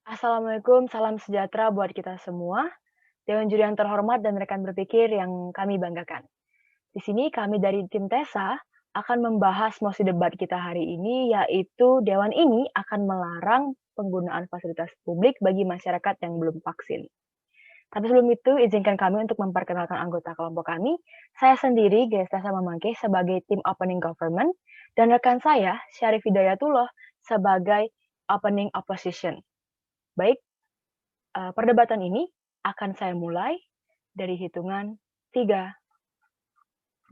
Assalamualaikum, salam sejahtera buat kita semua. Dewan juri yang terhormat dan rekan berpikir yang kami banggakan. Di sini kami dari tim TESA akan membahas mosi debat kita hari ini, yaitu Dewan ini akan melarang penggunaan fasilitas publik bagi masyarakat yang belum vaksin. Tapi sebelum itu, izinkan kami untuk memperkenalkan anggota kelompok kami. Saya sendiri, Gesta Mamangke, sebagai tim Opening Government, dan rekan saya, Syarif Hidayatullah, sebagai Opening Opposition. Baik, perdebatan ini akan saya mulai dari hitungan 3,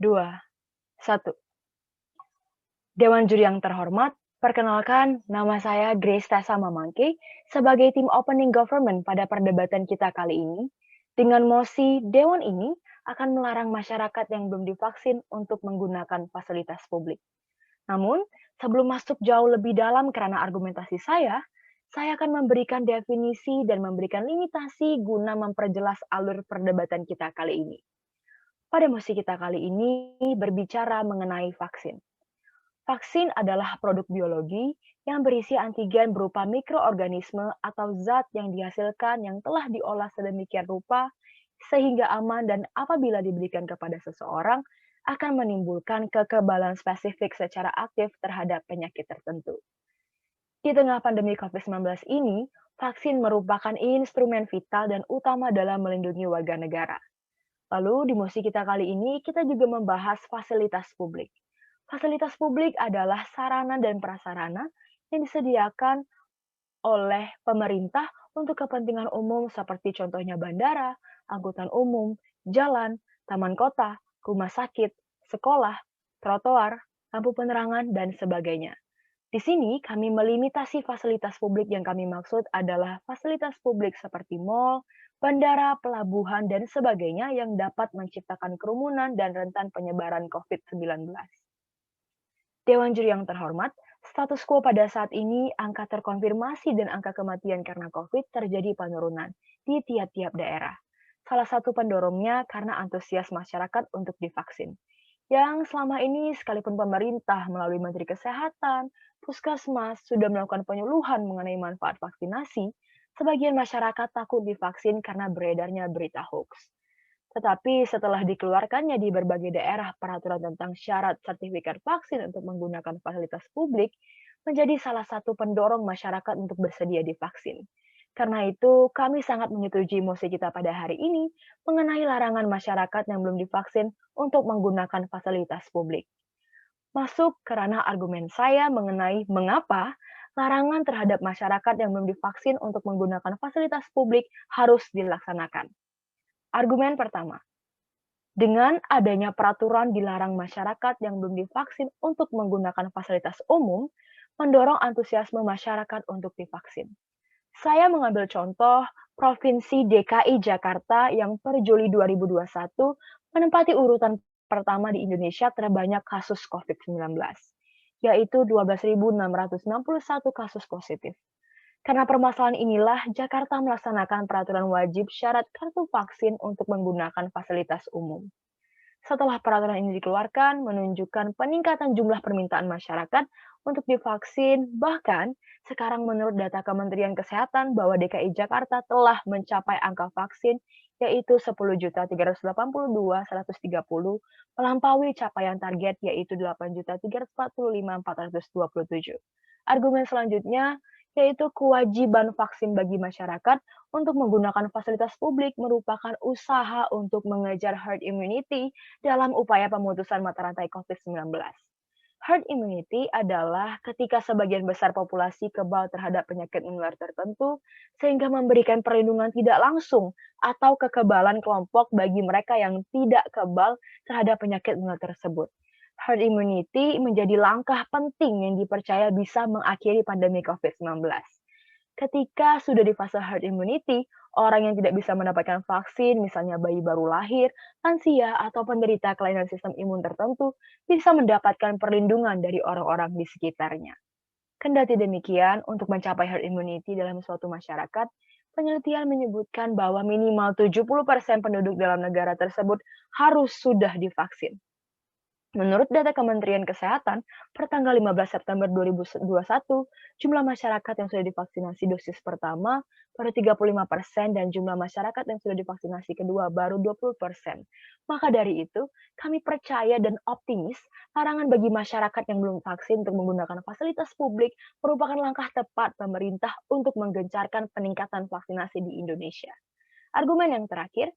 2, 1. Dewan juri yang terhormat, perkenalkan nama saya Grace Tessa Mamangke sebagai tim Opening Government pada perdebatan kita kali ini. Dengan mosi, Dewan ini akan melarang masyarakat yang belum divaksin untuk menggunakan fasilitas publik. Namun, sebelum masuk jauh lebih dalam karena argumentasi saya akan memberikan definisi dan memberikan limitasi guna memperjelas alur perdebatan kita kali ini. Pada mosi kita kali ini berbicara mengenai vaksin. Vaksin adalah produk biologi yang berisi antigen berupa mikroorganisme atau zat yang dihasilkan yang telah diolah sedemikian rupa sehingga aman dan apabila diberikan kepada seseorang akan menimbulkan kekebalan spesifik secara aktif terhadap penyakit tertentu. Di tengah pandemi COVID-19 ini, vaksin merupakan instrumen vital dan utama dalam melindungi warga negara. Lalu di musim kita kali ini, kita juga membahas fasilitas publik. Fasilitas publik adalah sarana dan prasarana yang disediakan oleh pemerintah untuk kepentingan umum seperti contohnya bandara, angkutan umum, jalan, taman kota, rumah sakit, sekolah, trotoar, lampu penerangan, dan sebagainya. Di sini kami melimitasi fasilitas publik yang kami maksud adalah fasilitas publik seperti mal, bandara, pelabuhan, dan sebagainya yang dapat menciptakan kerumunan dan rentan penyebaran COVID-19. Dewan juri yang terhormat, status quo pada saat ini angka terkonfirmasi dan angka kematian karena COVID terjadi penurunan di tiap-tiap daerah. Salah satu pendorongnya karena antusias masyarakat untuk divaksin. Yang selama ini sekalipun pemerintah melalui Menteri Kesehatan, Puskesmas sudah melakukan penyuluhan mengenai manfaat vaksinasi, sebagian masyarakat takut divaksin karena beredarnya berita hoax. Tetapi setelah dikeluarkannya di berbagai daerah peraturan tentang syarat sertifikat vaksin untuk menggunakan fasilitas publik, menjadi salah satu pendorong masyarakat untuk bersedia divaksin. Karena itu, kami sangat menyetujui mosi kita pada hari ini mengenai larangan masyarakat yang belum divaksin untuk menggunakan fasilitas publik. Masuk ke ranah argumen saya mengenai mengapa larangan terhadap masyarakat yang belum divaksin untuk menggunakan fasilitas publik harus dilaksanakan. Argumen pertama, dengan adanya peraturan dilarang masyarakat yang belum divaksin untuk menggunakan fasilitas umum, mendorong antusiasme masyarakat untuk divaksin. Saya mengambil contoh Provinsi DKI Jakarta yang per Juli 2021 menempati urutan pertama di Indonesia terbanyak kasus COVID-19, yaitu 12.661 kasus positif. Karena permasalahan inilah, Jakarta melaksanakan peraturan wajib syarat kartu vaksin untuk menggunakan fasilitas umum. Setelah peraturan ini dikeluarkan, menunjukkan peningkatan jumlah permintaan masyarakat untuk divaksin. Bahkan, sekarang menurut data Kementerian Kesehatan bahwa DKI Jakarta telah mencapai angka vaksin yaitu 10.382.130, melampaui capaian target yaitu 8.345.427. Argumen selanjutnya yaitu kewajiban vaksin bagi masyarakat untuk menggunakan fasilitas publik merupakan usaha untuk mengejar herd immunity dalam upaya pemutusan mata rantai COVID-19. Herd immunity adalah ketika sebagian besar populasi kebal terhadap penyakit menular tertentu, sehingga memberikan perlindungan tidak langsung atau kekebalan kelompok bagi mereka yang tidak kebal terhadap penyakit menular tersebut. Herd immunity menjadi langkah penting yang dipercaya bisa mengakhiri pandemi COVID-19. Ketika sudah di fase herd immunity, orang yang tidak bisa mendapatkan vaksin, misalnya bayi baru lahir, lansia, atau penderita kelainan sistem imun tertentu, bisa mendapatkan perlindungan dari orang-orang di sekitarnya. Kendati demikian, untuk mencapai herd immunity dalam suatu masyarakat, penelitian menyebutkan bahwa minimal 70% penduduk dalam negara tersebut harus sudah divaksin. Menurut data Kementerian Kesehatan, per tanggal 15 September 2021, jumlah masyarakat yang sudah divaksinasi dosis pertama baru 35% dan jumlah masyarakat yang sudah divaksinasi kedua baru 20%. Maka dari itu, kami percaya dan optimis larangan bagi masyarakat yang belum vaksin untuk menggunakan fasilitas publik merupakan langkah tepat pemerintah untuk menggencarkan peningkatan vaksinasi di Indonesia. Argumen yang terakhir,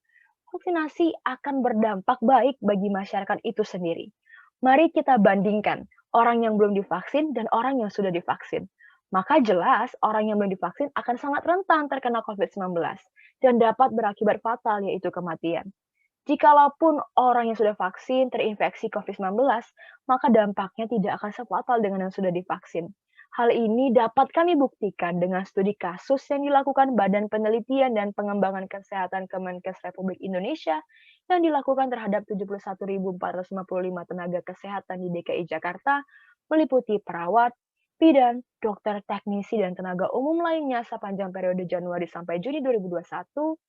vaksinasi akan berdampak baik bagi masyarakat itu sendiri. Mari kita bandingkan orang yang belum divaksin dan orang yang sudah divaksin. Maka jelas orang yang belum divaksin akan sangat rentan terkena COVID-19 dan dapat berakibat fatal yaitu kematian. Jikalaupun orang yang sudah vaksin terinfeksi COVID-19, maka dampaknya tidak akan sefatal dengan yang sudah divaksin. Hal ini dapat kami buktikan dengan studi kasus yang dilakukan Badan Penelitian dan Pengembangan Kesehatan Kemenkes Republik Indonesia yang dilakukan terhadap 71.455 tenaga kesehatan di DKI Jakarta, meliputi perawat, bidan, dokter, teknisi, dan tenaga umum lainnya sepanjang periode Januari sampai Juni 2021.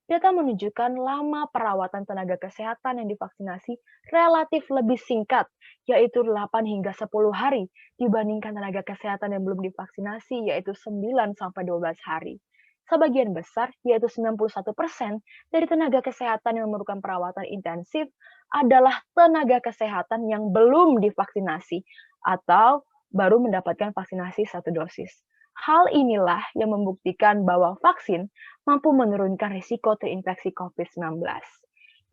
Data menunjukkan lama perawatan tenaga kesehatan yang divaksinasi relatif lebih singkat, yaitu 8 hingga 10 hari, dibandingkan tenaga kesehatan yang belum divaksinasi, yaitu 9 sampai 12 hari. Sebagian besar, yaitu 91% dari tenaga kesehatan yang memerlukan perawatan intensif adalah tenaga kesehatan yang belum divaksinasi atau baru mendapatkan vaksinasi 1 dosis. Hal inilah yang membuktikan bahwa vaksin mampu menurunkan risiko terinfeksi COVID-19.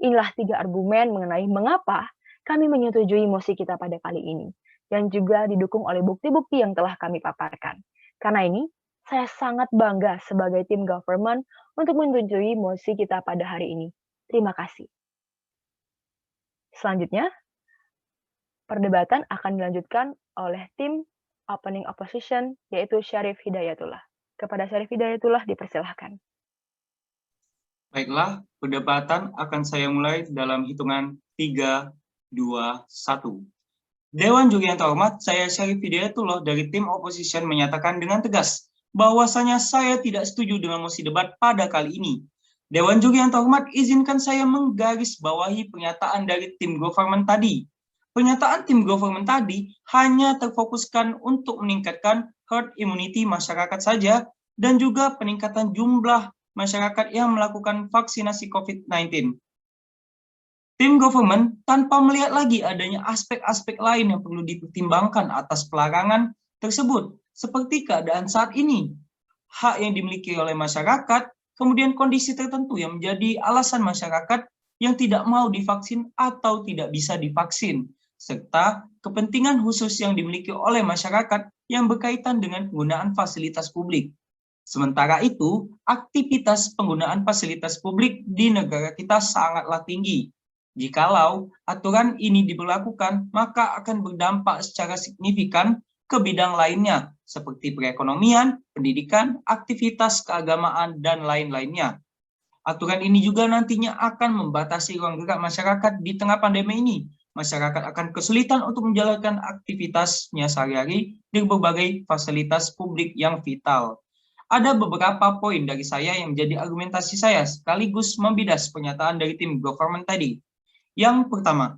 Inilah 3 argumen mengenai mengapa kami menyetujui mosi kita pada kali ini, dan juga didukung oleh bukti-bukti yang telah kami paparkan. Karena ini, saya sangat bangga sebagai tim government untuk menyetujui mosi kita pada hari ini. Terima kasih. Selanjutnya, perdebatan akan dilanjutkan oleh tim Opening Opposition, yaitu Syarif Hidayatullah. Kepada Syarif Hidayatullah dipersilahkan. Baiklah, perdebatan akan saya mulai dalam hitungan 3, 2, 1. Dewan Juri yang terhormat, saya Syarif Hidayatullah dari tim Opposition menyatakan dengan tegas bahwasanya saya tidak setuju dengan mosi debat pada kali ini. Dewan Juri yang terhormat, izinkan saya menggarisbawahi pernyataan dari tim government tadi. Pernyataan tim government tadi hanya terfokuskan untuk meningkatkan herd immunity masyarakat saja dan juga peningkatan jumlah masyarakat yang melakukan vaksinasi COVID-19. Tim government tanpa melihat lagi adanya aspek-aspek lain yang perlu dipertimbangkan atas pelarangan tersebut, seperti keadaan saat ini, hak yang dimiliki oleh masyarakat, kemudian kondisi tertentu yang menjadi alasan masyarakat yang tidak mau divaksin atau tidak bisa divaksin, serta kepentingan khusus yang dimiliki oleh masyarakat yang berkaitan dengan penggunaan fasilitas publik. Sementara itu, aktivitas penggunaan fasilitas publik di negara kita sangatlah tinggi. Jikalau aturan ini diberlakukan, maka akan berdampak secara signifikan ke bidang lainnya, seperti perekonomian, pendidikan, aktivitas keagamaan, dan lain-lainnya. Aturan ini juga nantinya akan membatasi ruang gerak masyarakat di tengah pandemi ini. Masyarakat akan kesulitan untuk menjalankan aktivitasnya sehari-hari di berbagai fasilitas publik yang vital. Ada beberapa poin dari saya yang menjadi argumentasi saya sekaligus membidas pernyataan dari tim government tadi. Yang pertama,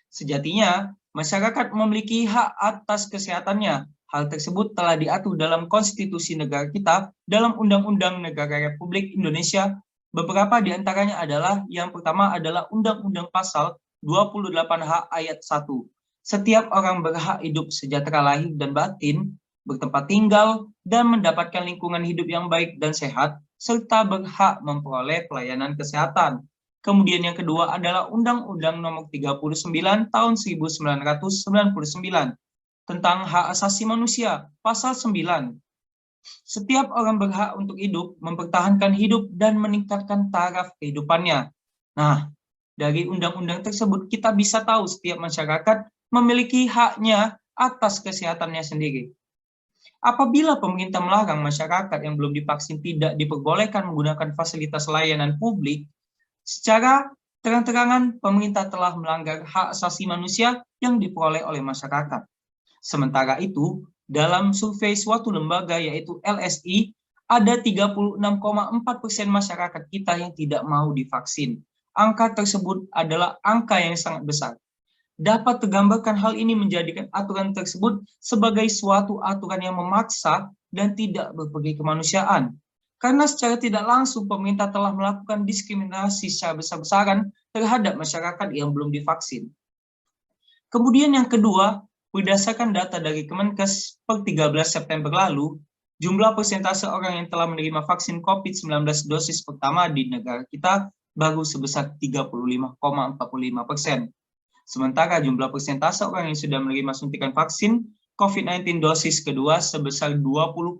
sejatinya masyarakat memiliki hak atas kesehatannya. Hal tersebut telah diatur dalam konstitusi negara kita, dalam Undang-Undang Negara Republik Indonesia. Beberapa di antaranya adalah, yang pertama adalah Undang-Undang Pasal 28H ayat 1. Setiap orang berhak hidup sejahtera lahir dan batin, bertempat tinggal, dan mendapatkan lingkungan hidup yang baik dan sehat, serta berhak memperoleh pelayanan kesehatan. Kemudian yang kedua adalah Undang-Undang Nomor 39 Tahun 1999 tentang hak asasi manusia, Pasal 9. Setiap orang berhak untuk hidup, mempertahankan hidup, dan meningkatkan taraf kehidupannya. Nah, dari undang-undang tersebut kita bisa tahu setiap masyarakat memiliki haknya atas kesehatannya sendiri. Apabila pemerintah melarang masyarakat yang belum divaksin tidak diperbolehkan menggunakan fasilitas layanan publik, secara terang-terangan pemerintah telah melanggar hak asasi manusia yang diperoleh oleh masyarakat. Sementara itu, dalam survei suatu lembaga yaitu LSI, ada 36,4% masyarakat kita yang tidak mau divaksin. Angka tersebut adalah angka yang sangat besar. Dapat tergambarkan hal ini menjadikan aturan tersebut sebagai suatu aturan yang memaksa dan tidak berperi kemanusiaan. Karena secara tidak langsung pemerintah telah melakukan diskriminasi secara besar-besaran terhadap masyarakat yang belum divaksin. Kemudian yang kedua, berdasarkan data dari Kemenkes per 13 September lalu, jumlah persentase orang yang telah menerima vaksin COVID-19 dosis pertama di negara kita baru sebesar 35,45%. Sementara jumlah persentase orang yang sudah menerima suntikan vaksin COVID-19 dosis kedua sebesar 20,32%.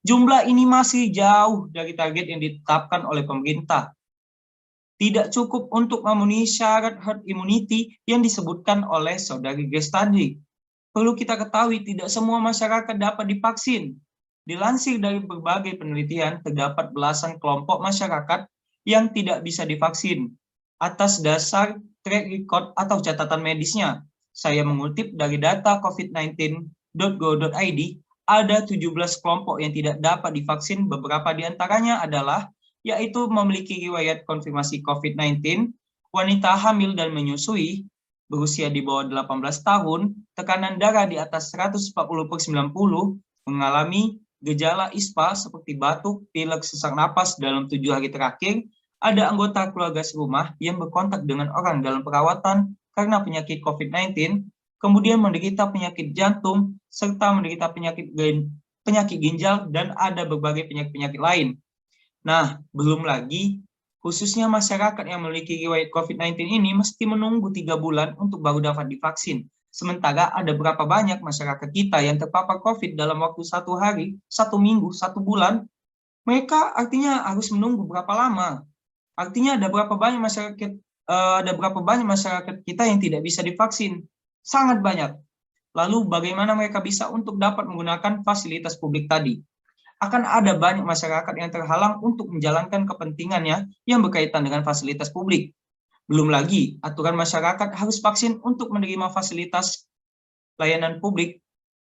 Jumlah ini masih jauh dari target yang ditetapkan oleh pemerintah. Tidak cukup untuk memenuhi syarat herd immunity yang disebutkan oleh Saudari Grace tadi. Perlu kita ketahui tidak semua masyarakat dapat divaksin. Dilansir dari berbagai penelitian, terdapat belasan kelompok masyarakat yang tidak bisa divaksin atas dasar track record atau catatan medisnya. Saya mengutip dari data covid19.go.id, ada 17 kelompok yang tidak dapat divaksin. Beberapa di antaranya adalah yaitu memiliki riwayat konfirmasi COVID-19, wanita hamil dan menyusui, berusia di bawah 18 tahun, tekanan darah di atas 140/90, mengalami gejala ISPA seperti batuk, pilek, sesak napas dalam 7 hari terakhir, ada anggota keluarga serumah yang berkontak dengan orang dalam perawatan karena penyakit COVID-19, kemudian menderita penyakit jantung, serta menderita penyakit ginjal, dan ada berbagai penyakit-penyakit lain. Nah, belum lagi, khususnya masyarakat yang memiliki riwayat COVID-19 ini mesti menunggu 3 bulan untuk baru dapat divaksin. Sementara ada berapa banyak masyarakat kita yang terpapar COVID dalam waktu 1 hari, 1 minggu, 1 bulan, mereka artinya harus menunggu berapa lama. Artinya ada berapa banyak masyarakat kita yang tidak bisa divaksin? Sangat banyak. Lalu bagaimana mereka bisa untuk dapat menggunakan fasilitas publik tadi? Akan ada banyak masyarakat yang terhalang untuk menjalankan kepentingannya yang berkaitan dengan fasilitas publik. Belum lagi, aturan masyarakat harus vaksin untuk menerima fasilitas layanan publik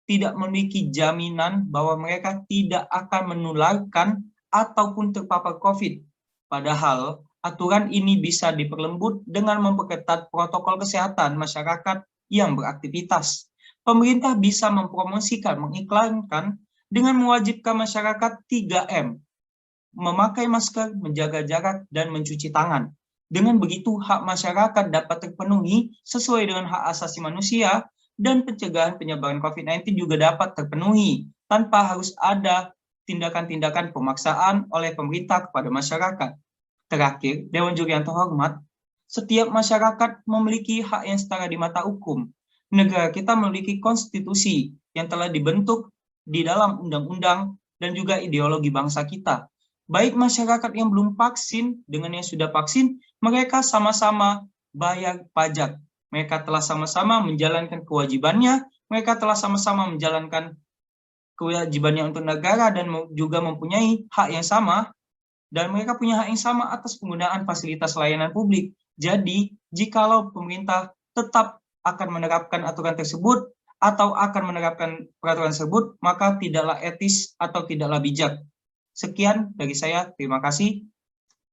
tidak memiliki jaminan bahwa mereka tidak akan menularkan ataupun terpapar COVID. Padahal, aturan ini bisa diperlembut dengan memperketat protokol kesehatan masyarakat yang beraktivitas. Pemerintah bisa mempromosikan, mengiklankan dengan mewajibkan masyarakat 3M, memakai masker, menjaga jarak, dan mencuci tangan. Dengan begitu, hak masyarakat dapat terpenuhi sesuai dengan hak asasi manusia, dan pencegahan penyebaran COVID-19 juga dapat terpenuhi tanpa harus ada tindakan-tindakan pemaksaan oleh pemerintah kepada masyarakat. Terakhir, Dewan Juri yang terhormat, setiap masyarakat memiliki hak yang setara di mata hukum. Negara kita memiliki konstitusi yang telah dibentuk di dalam undang-undang dan juga ideologi bangsa kita. Baik masyarakat yang belum vaksin dengan yang sudah vaksin, mereka sama-sama bayar pajak. Mereka telah sama-sama menjalankan kewajibannya, mereka telah sama-sama menjalankan kewajibannya untuk negara dan juga mempunyai hak yang sama, dan mereka punya hak yang sama atas penggunaan fasilitas layanan publik. Jadi, jikalau pemerintah tetap akan menerapkan aturan tersebut atau akan menerapkan peraturan tersebut, maka tidaklah etis atau tidaklah bijak. Sekian dari saya, terima kasih.